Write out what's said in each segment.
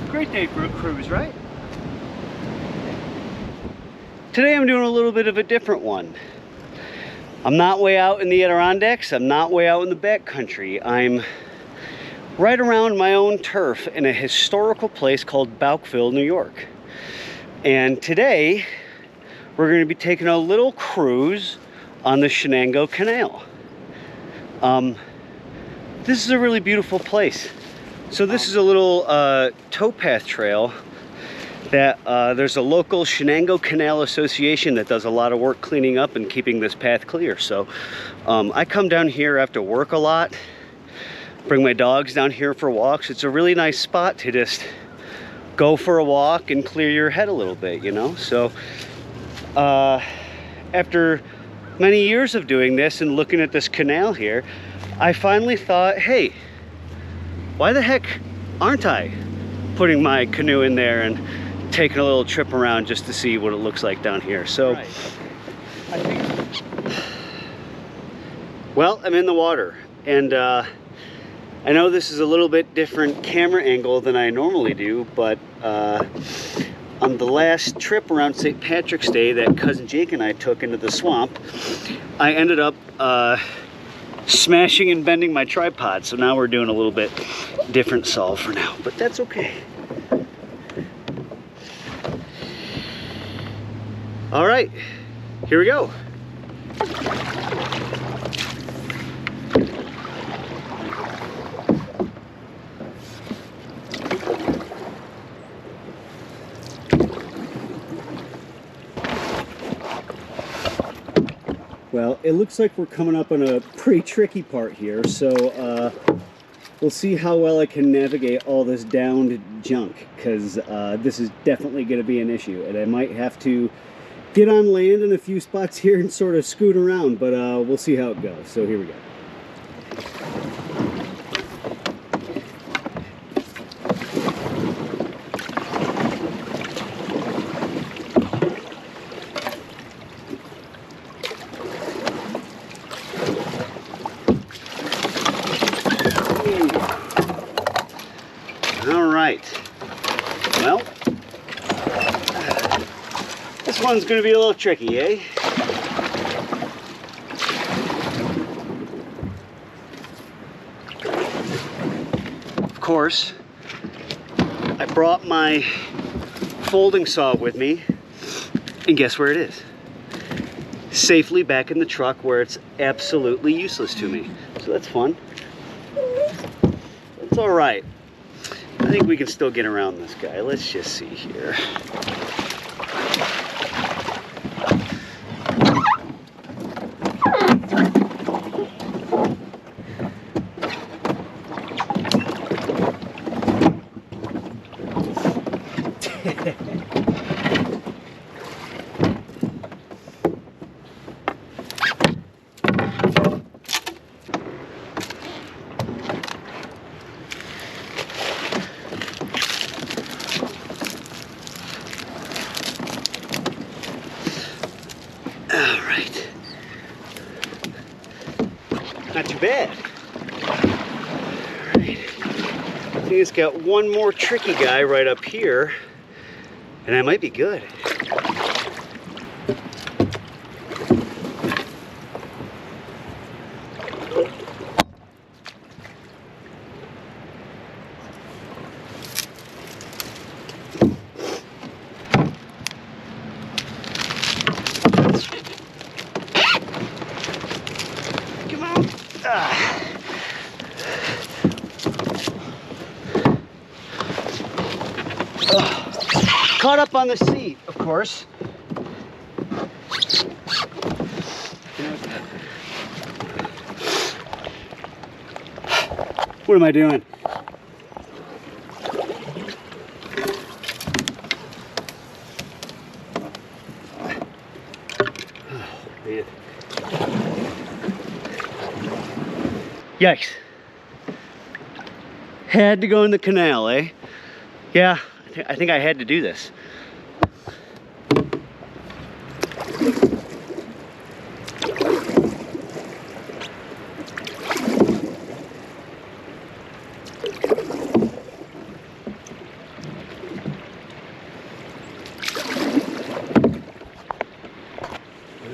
Great day for a cruise, right? Today I'm doing a little bit of a different one. I'm not way out in the Adirondacks. I'm not way out in the backcountry. I'm right around my own turf in a historical place called Bouckville, New York. And today we're going to be taking a little cruise on the Chenango Canal. This is a really beautiful place. So this is a little towpath trail that there's a local Chenango Canal Association that does a lot of work cleaning up and keeping this path clear. So I come down here after work a lot, bring my dogs down here for walks. It's a really nice spot to just go for a walk and clear your head a little bit, you know? So after many years of doing this and looking at this canal here, I finally thought, hey, why the heck aren't I putting my canoe in there and taking a little trip around just to see what it looks like down here? So, right. Well, I'm in the water, and I know this is a little bit different camera angle than I normally do, but on the last trip around St. Patrick's Day that cousin Jake and I took into the swamp, I ended up smashing and bending my tripod. So now we're doing a little bit different solve for now, but that's okay. All right, here we go. Well, it looks like we're coming up on a pretty tricky part here, so we'll see how well I can navigate all this downed junk, because this is definitely going to be an issue, and I might have to get on land in a few spots here and sort of scoot around, but we'll see how it goes. So here we go. All right, well, this one's going to be a little tricky, eh? Of course, I brought my folding saw with me, and guess where it is? Safely back in the truck where it's absolutely useless to me. So that's fun. It's all right. I think we can still get around this guy. Let's just see here. All right. Not too bad. All right. I think it's got one more tricky guy right up here, and I might be good. Come on. Caught up on the seat, of course. What am I doing? Oh, man. Yikes. Had to go in the canal, eh? Yeah, I think I had to do this.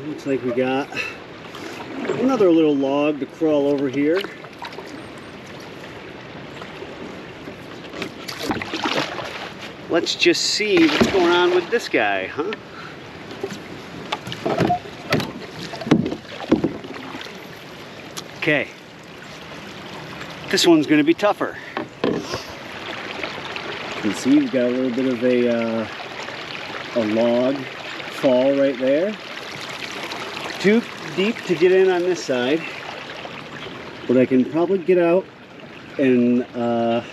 Looks like we got another little log to crawl over here. Let's just see what's going on with this guy, huh? Okay. This one's going to be tougher. You can see we've got a little bit of a log fall right there. Too deep to get in on this side, but I can probably get out and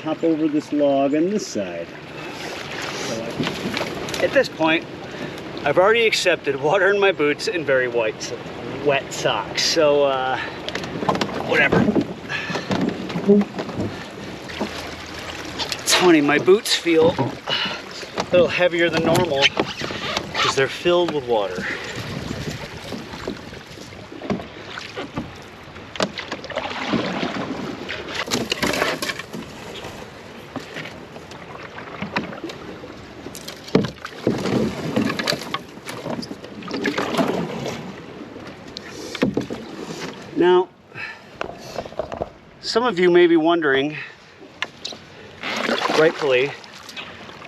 hop over this log on this side. At this point, I've already accepted water in my boots and very wet socks, so whatever. It's funny, my boots feel a little heavier than normal because they're filled with water. Now, some of you may be wondering, rightfully,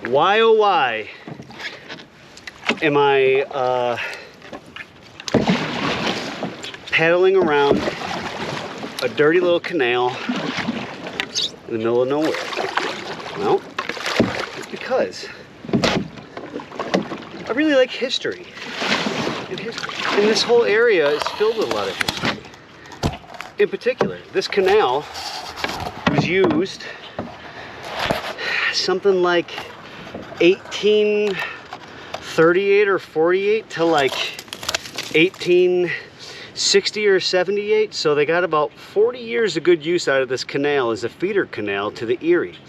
why oh why am I paddling around a dirty little canal in the middle of nowhere? Well, it's because I really like history. And this whole area is filled with a lot of history. In particular, this canal was used something like 1838 or 48 to like 1860 or 78. So they got about 40 years of good use out of this canal as a feeder canal to the Erie.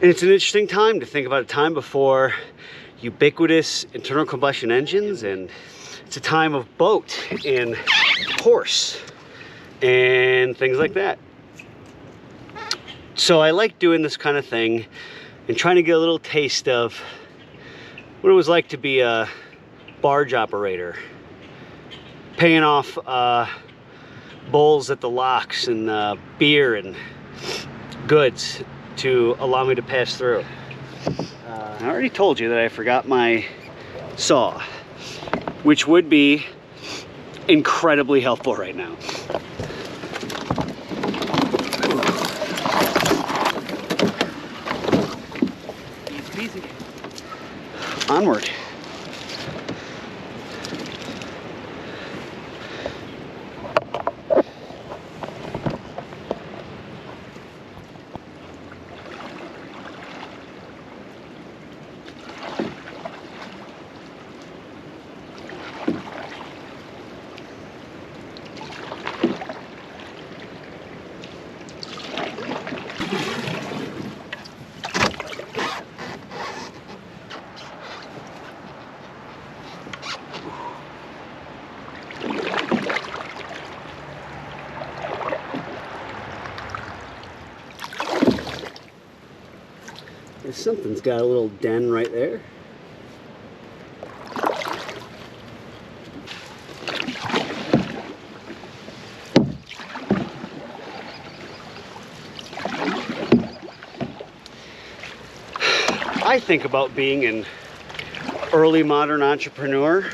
And it's an interesting time to think about, a time before ubiquitous internal combustion engines, and it's a time of boat and horse and things like that. So I like doing this kind of thing and trying to get a little taste of what it was like to be a barge operator, paying off bowls at the locks and beer and goods to allow me to pass through. I already told you that I forgot my saw, which would be incredibly helpful right now. Easy peasy. Onward. Something's got a little den right there. I think about being an early modern entrepreneur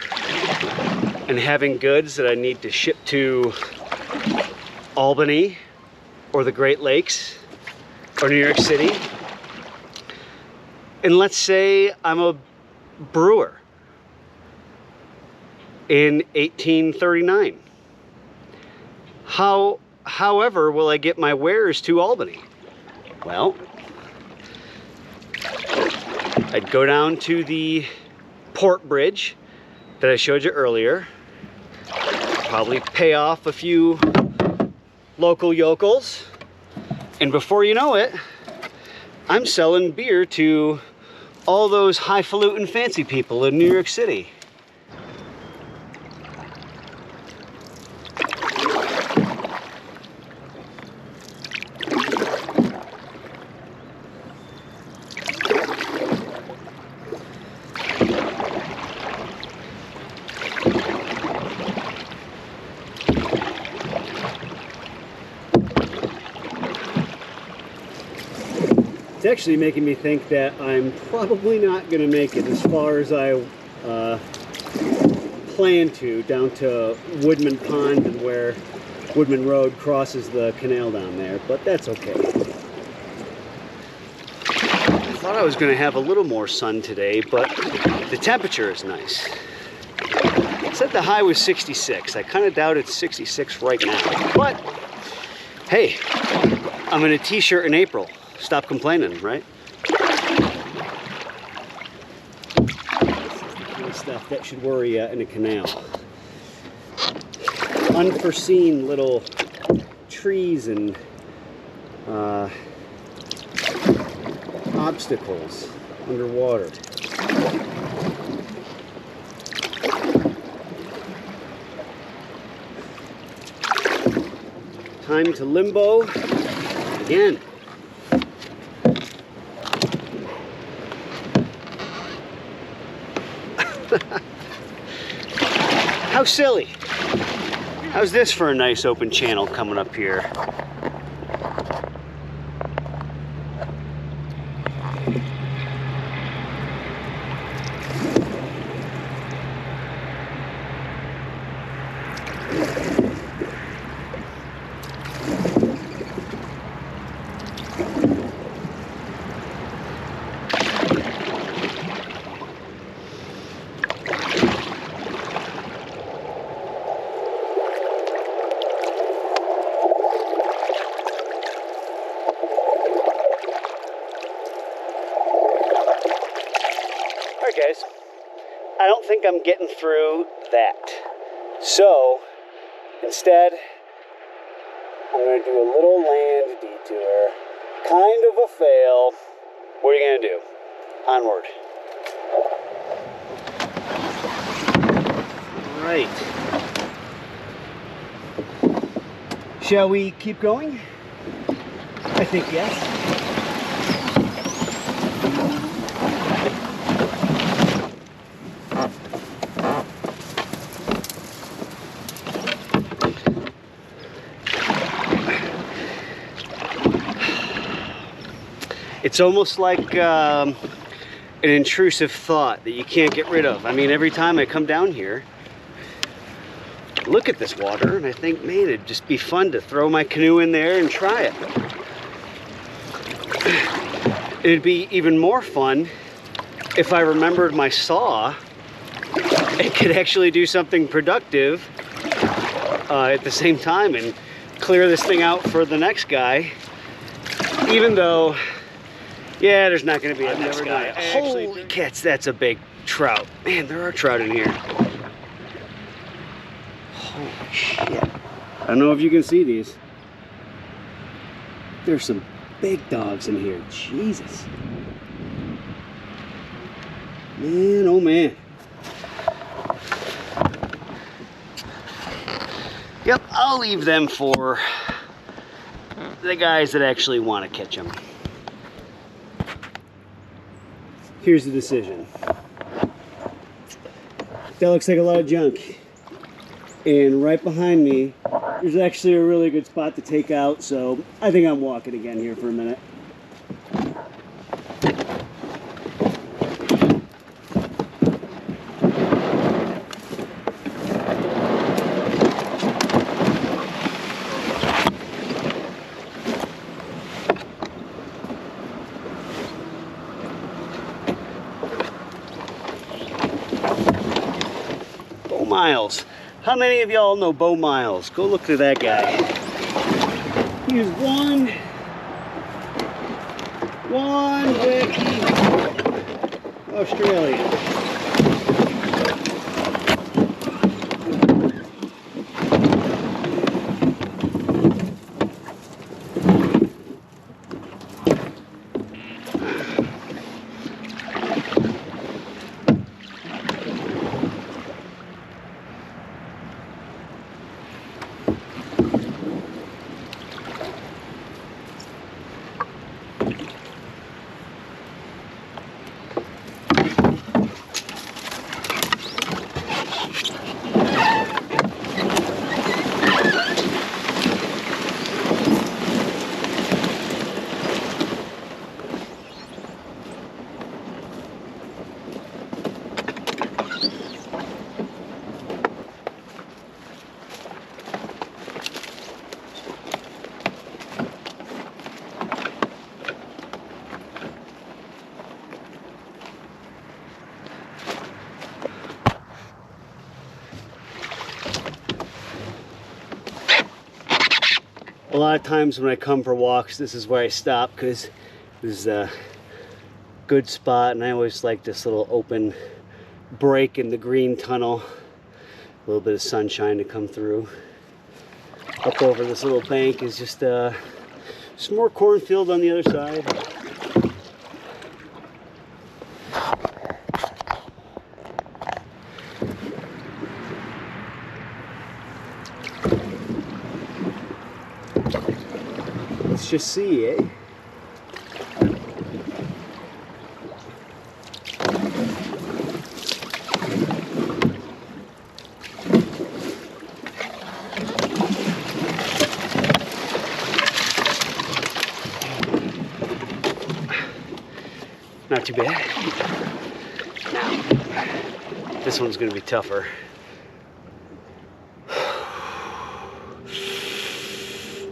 and having goods that I need to ship to Albany or the Great Lakes or New York City. And let's say I'm a brewer in 1839. However, will I get my wares to Albany? Well, I'd go down to the port bridge that I showed you earlier, probably pay off a few local yokels, and before you know it, I'm selling beer to all those highfalutin fancy people in New York City. It's actually making me think that I'm probably not going to make it as far as I plan to, down to Woodman Pond and where Woodman Road crosses the canal down there, but that's okay. I thought I was going to have a little more sun today, but the temperature is nice. It said the high was 66. I kind of doubt it's 66 right now, but hey, I'm in a t-shirt in April. Stop complaining, right? This is the kind of stuff that should worry you in a canal. Unforeseen little trees and obstacles underwater. Time to limbo again. How silly. How's this for a nice open channel coming up here? Guys, I don't think I'm getting through that. So, instead, I'm going to do a little land detour. Kind of a fail. What are you going to do? Onward. All right. Shall we keep going? I think yes. It's almost like an intrusive thought that you can't get rid of. I mean, every time I come down here, look at this water, and I think, man, it'd just be fun to throw my canoe in there and try it. It'd be even more fun if I remembered my saw. It could actually do something productive at the same time and clear this thing out for the next guy, even though, yeah, there's not going to be a next guy. Holy cats, that's a big trout. Man, there are trout in here. Holy shit. I don't know if you can see these. There's some big dogs in here. Jesus. Man, oh man. Yep, I'll leave them for the guys that actually want to catch them. here's the decision. That looks like a lot of junk. And right behind me, there's actually a really good spot to take out, so I think I'm walking again here for a minute. Miles. How many of y'all know Bo Miles? Go look at that guy. He is one wacky Australian. A lot of times when I come for walks, this is where I stop because this is a good spot, and I always like this little open break in the green tunnel. A little bit of sunshine to come through. Up over this little bank is just some more cornfield on the other side. Let's just see, eh? Not too bad. Now, this one's gonna be tougher.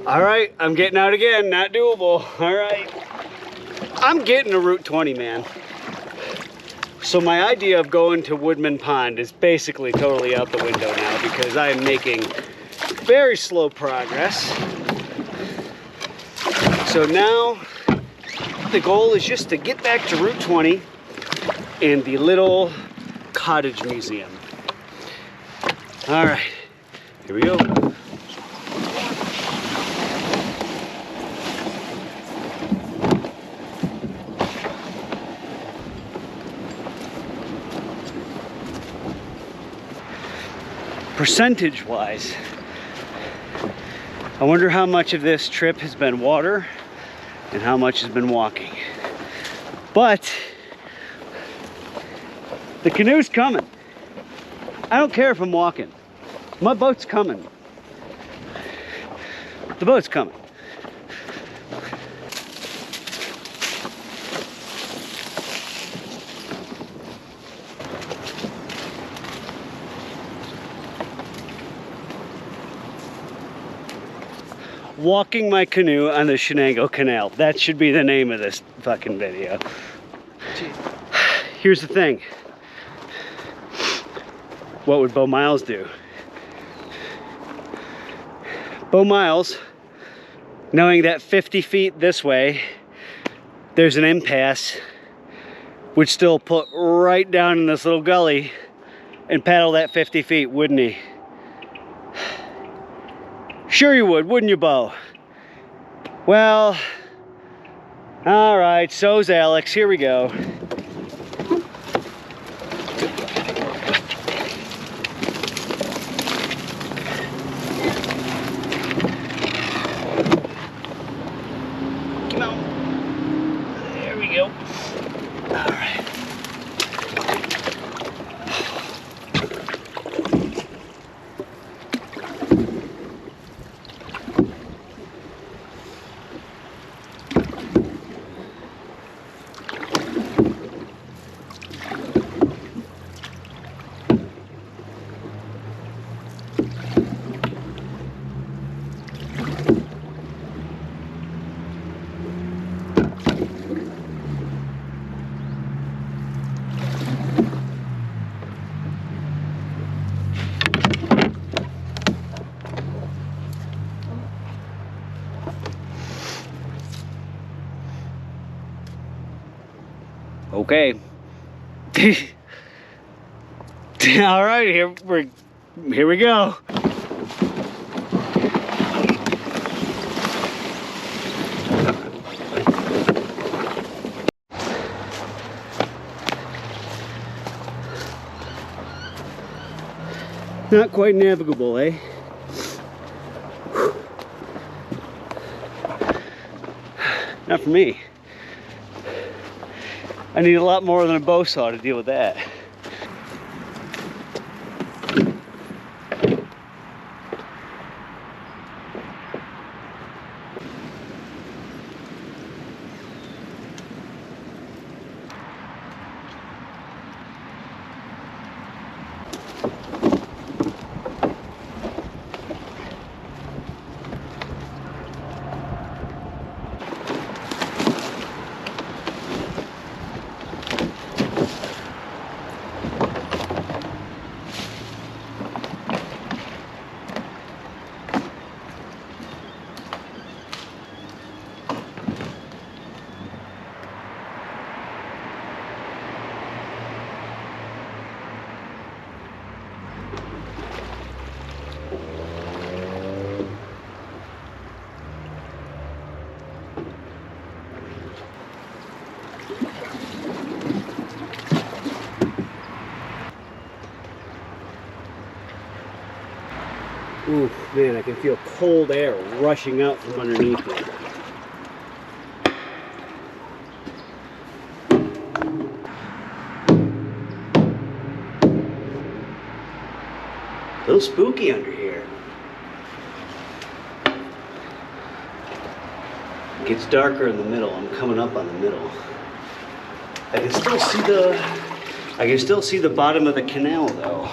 All right, I'm getting out again, not doable. All right. I'm getting to Route 20, man. So my idea of going to Woodman Pond is basically totally out the window now because I am making very slow progress. So now the goal is just to get back to Route 20 and the little cottage museum. All right, here we go. Percentage-wise, I wonder how much of this trip has been water and how much has been walking. But the canoe's coming. I don't care if I'm walking. My boat's coming. The boat's coming. Walking my canoe on the Chenango Canal. That should be the name of this fucking video. Here's the thing. What would Bo Miles do? Bo Miles, knowing that 50 feet this way, there's an impasse, would still put right down in this little gully and paddle that 50 feet, wouldn't he? Sure you would, wouldn't you, Bo? Well, all right, so's Alex. Here we go. Come on. There we go. All right. Okay. All right, here we go. Not quite navigable, eh? Not for me. I need a lot more than a bow saw to deal with that. Ooh, man, I can feel cold air rushing out from underneath me. A little spooky under here. It gets darker in the middle. I'm coming up on the middle. I can still see the bottom of the canal though.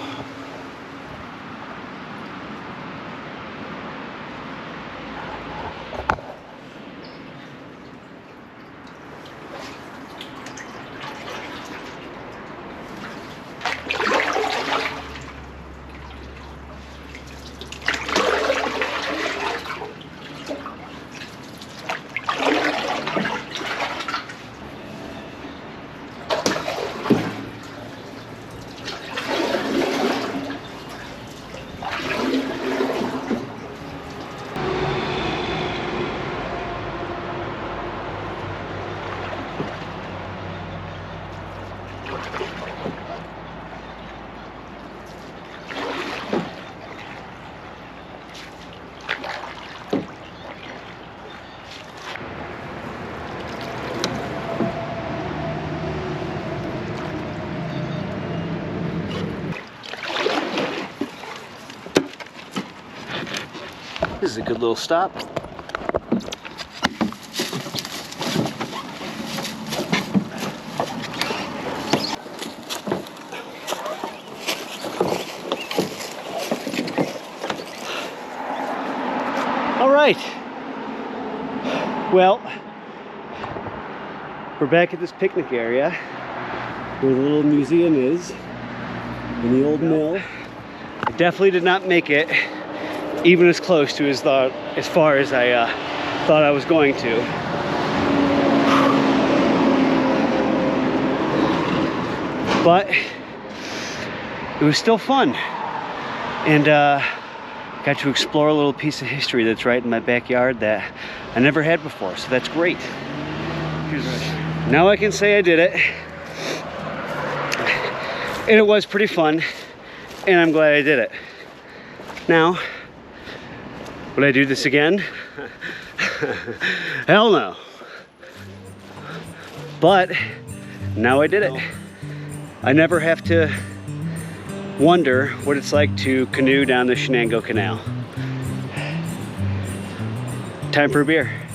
This is a good little stop. All right. Well, we're back at this picnic area where the little museum is in the old mill. I definitely did not make it even as close to as far as I thought I was going to. But it was still fun, and got to explore a little piece of history that's right in my backyard that I never had before, so that's great. Now I can say I did it, and it was pretty fun, and I'm glad I did it. Now, would I do this again? Hell no. But now I did it. I never have to wonder what it's like to canoe down the Chenango Canal. Time for a beer.